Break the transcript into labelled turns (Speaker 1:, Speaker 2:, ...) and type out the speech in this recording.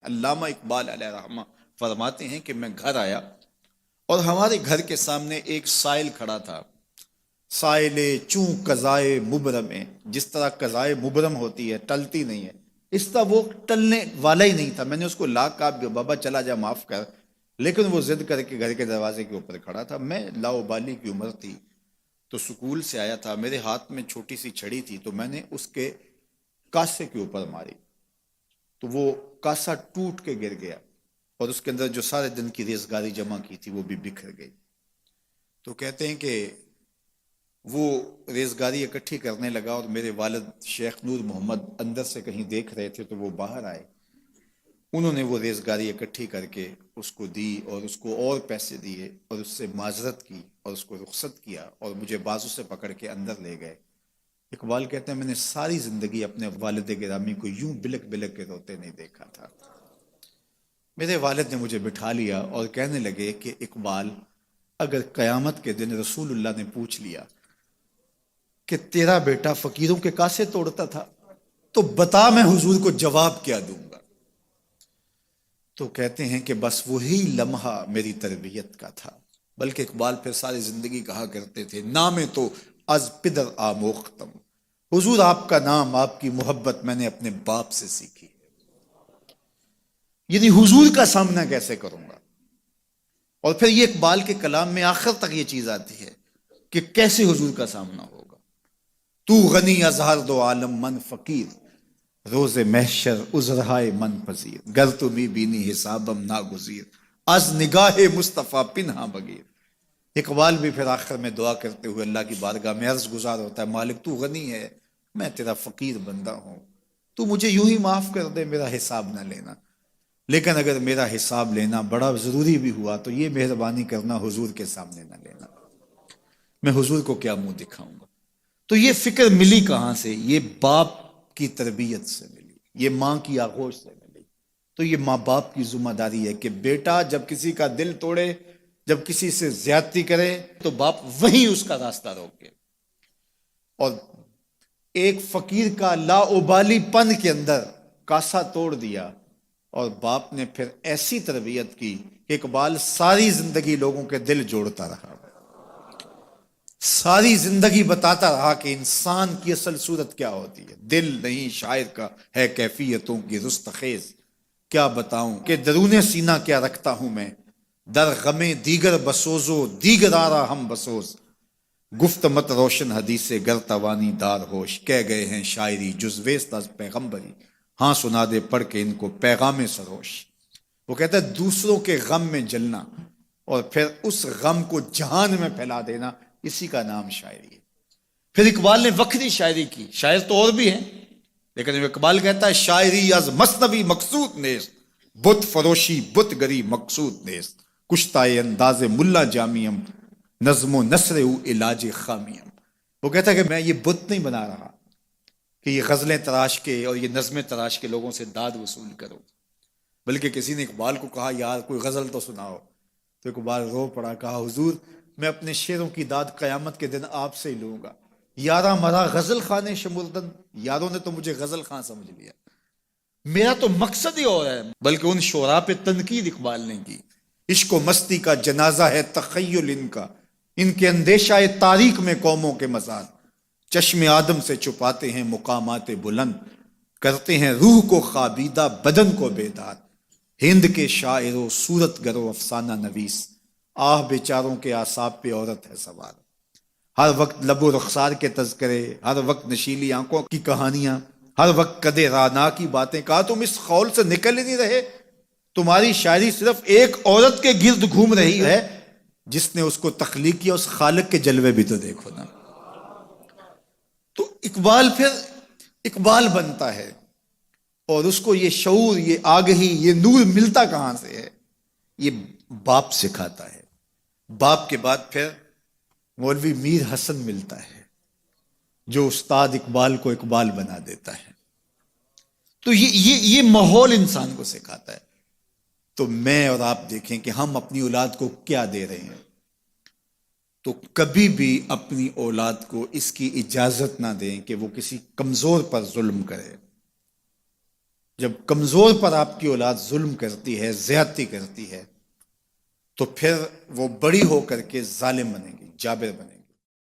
Speaker 1: علامہ اقبال علیہ رحمہ فرماتے ہیں کہ میں گھر آیا اور ہمارے گھر کے سامنے ایک سائل کھڑا تھا. سائل چوں قضائے مبرم ہے، جس طرح قضائے مبرم ہوتی ہے، ٹلتی نہیں ہے، اس طرح وہ ٹلنے والا ہی نہیں تھا. میں نے اس کو لا کہا بابا چلا جا، معاف کر، لیکن وہ ضد کر کے گھر کے دروازے کے اوپر کھڑا تھا. میں لاؤبالی کی عمر تھی، تو سکول سے آیا تھا، میرے ہاتھ میں چھوٹی سی چھڑی تھی، تو میں نے اس کے کاسے کے اوپر ماری تو وہ کاسا ٹوٹ کے گر گیا، اور اس کے اندر جو سارے دن کی ریزگاری جمع کی تھی وہ بھی بکھر گئی. تو کہتے ہیں کہ وہ ریزگاری اکٹھی کرنے لگا، اور میرے والد شیخ نور محمد اندر سے کہیں دیکھ رہے تھے، تو وہ باہر آئے. انہوں نے وہ ریزگاری اکٹھی کر کے اس کو دی، اور اس کو اور پیسے دیے، اور اس سے معذرت کی، اور اس کو رخصت کیا، اور مجھے بازو سے پکڑ کے اندر لے گئے. اقبال کہتے ہیں میں نے ساری زندگی اپنے والد گرامی کو یوں بلک بلک کے روتے نہیں دیکھا تھا. میرے والد نے مجھے بٹھا لیا اور کہنے لگے کہ اقبال، اگر قیامت کے دن رسول اللہ نے پوچھ لیا کہ تیرا بیٹا فقیروں کے کاسے توڑتا تھا، تو بتا میں حضور کو جواب کیا دوں گا. تو کہتے ہیں کہ بس وہی لمحہ میری تربیت کا تھا. بلکہ اقبال پھر ساری زندگی کہا کرتے تھے نام تو از پدر آموختم، حضور آپ کا نام، آپ کی محبت میں نے اپنے باپ سے سیکھی. یعنی حضور کا سامنا کیسے کروں گا. اور پھر یہ اقبال کے کلام میں آخر تک یہ چیز آتی ہے کہ کیسے حضور کا سامنا ہوگا. تو غنی از ہر دو عالم من فقیر، روز محشر عذرہائے من پذیر، گر تو می بینی حسابم ناگزیر، از نگاہ مصطفیٰ پنہا بگیر. اقبال بھی پھر آخر میں دعا کرتے ہوئے اللہ کی بارگاہ میں عرض گزار ہوتا ہے، مالک تو غنی ہے، میں تیرا فقیر بندہ ہوں، تو مجھے یوں ہی معاف کر دے، میرا حساب نہ لینا. لیکن اگر میرا حساب لینا بڑا ضروری بھی ہوا تو یہ مہربانی کرنا حضور کے سامنے نہ لینا، میں حضور کو کیا منہ دکھاؤں گا. تو یہ فکر ملی کہاں سے؟ یہ باپ کی تربیت سے ملی، یہ ماں کی آغوش سے ملی. تو یہ ماں باپ کی ذمہ داری ہے کہ بیٹا جب کسی کا دل توڑے، جب کسی سے زیادتی کرے، تو باپ وہیں اس کا راستہ روکے. اور ایک فقیر کا لا ابالی پن کے اندر کاسا توڑ دیا، اور باپ نے پھر ایسی تربیت کی کہ اقبال ساری زندگی لوگوں کے دل جوڑتا رہا، ساری زندگی بتاتا رہا کہ انسان کی اصل صورت کیا ہوتی ہے. دل نہیں شاعر کا ہے کیفیتوں کی رستخیز، کیا بتاؤں کہ درون سینہ کیا رکھتا ہوں میں، در غم دیگر بسوزو دیگر آرا ہم بسوز، گفت مت روشن حدیث گر توانی دار ہوش، کہہ گئے ہیں شاعری جزویست از پیغمبری، ہاں سنا دے پڑھ کے ان کو پیغام سروش. وہ کہتا ہے دوسروں کے غم میں جلنا اور پھر اس غم کو جہان میں پھیلا دینا، اسی کا نام شاعری ہے. پھر اقبال نے وکری شاعری کی، شاعر تو اور بھی ہیں، لیکن اقبال کہتا ہے شاعری از مثنوی مقصود نیست، بت فروشی بت گری مقصود نیست، کشتائے انداز ملا جامیم، نظم و نثر او علاج خامیم. وہ کہتا ہے کہ میں یہ بت نہیں بنا رہا کہ یہ غزلیں تراش کے اور یہ نظمیں تراش کے لوگوں سے داد وصول کرو. بلکہ کسی نے اقبال کو کہا یار کوئی غزل تو سناؤ، تو اقبال رو پڑا، کہا حضور میں اپنے شعروں کی داد قیامت کے دن آپ سے ہی لوں گا. یارہ مرا غزل خانے شمردن، یاروں نے تو مجھے غزل خاں سمجھ لیا، میرا تو مقصد ہی اور ہے. بلکہ ان شعراء پہ تنقید اقبال نے کی، عشق و مستی کا جنازہ ہے تخیل ان کے اندیشہ تاریخ میں قوموں کے مزار، چشم آدم سے چھپاتے ہیں مقامات بلند، کرتے ہیں روح کو خوابیدہ بدن کو بیدار. ہند کے شاعر و صورت گر و افسانہ نویس، آہ بیچاروں کے اعصاب پہ عورت ہے سوار. ہر وقت لب و رخسار کے تذکرے، ہر وقت نشیلی آنکھوں کی کہانیاں، ہر وقت قدے رانا کی باتیں. کہا تم اس خول سے نکل ہی نہیں رہے، تمہاری شاعری صرف ایک عورت کے گرد گھوم رہی ہے، جس نے اس کو تخلیق کیا، اس خالق کے جلوے بھی تو دیکھو نا. تو اقبال پھر اقبال بنتا ہے، اور اس کو یہ شعور، یہ آگہی، یہ نور ملتا کہاں سے ہے؟ یہ باپ سکھاتا ہے. باپ کے بعد پھر مولوی میر حسن ملتا ہے، جو استاد اقبال کو اقبال بنا دیتا ہے. تو یہ ماحول انسان کو سکھاتا ہے. تو میں اور آپ دیکھیں کہ ہم اپنی اولاد کو کیا دے رہے ہیں. تو کبھی بھی اپنی اولاد کو اس کی اجازت نہ دیں کہ وہ کسی کمزور پر ظلم کرے. جب کمزور پر آپ کی اولاد ظلم کرتی ہے، زیادتی کرتی ہے، تو پھر وہ بڑی ہو کر کے ظالم بنے گی، جابر بنے گی.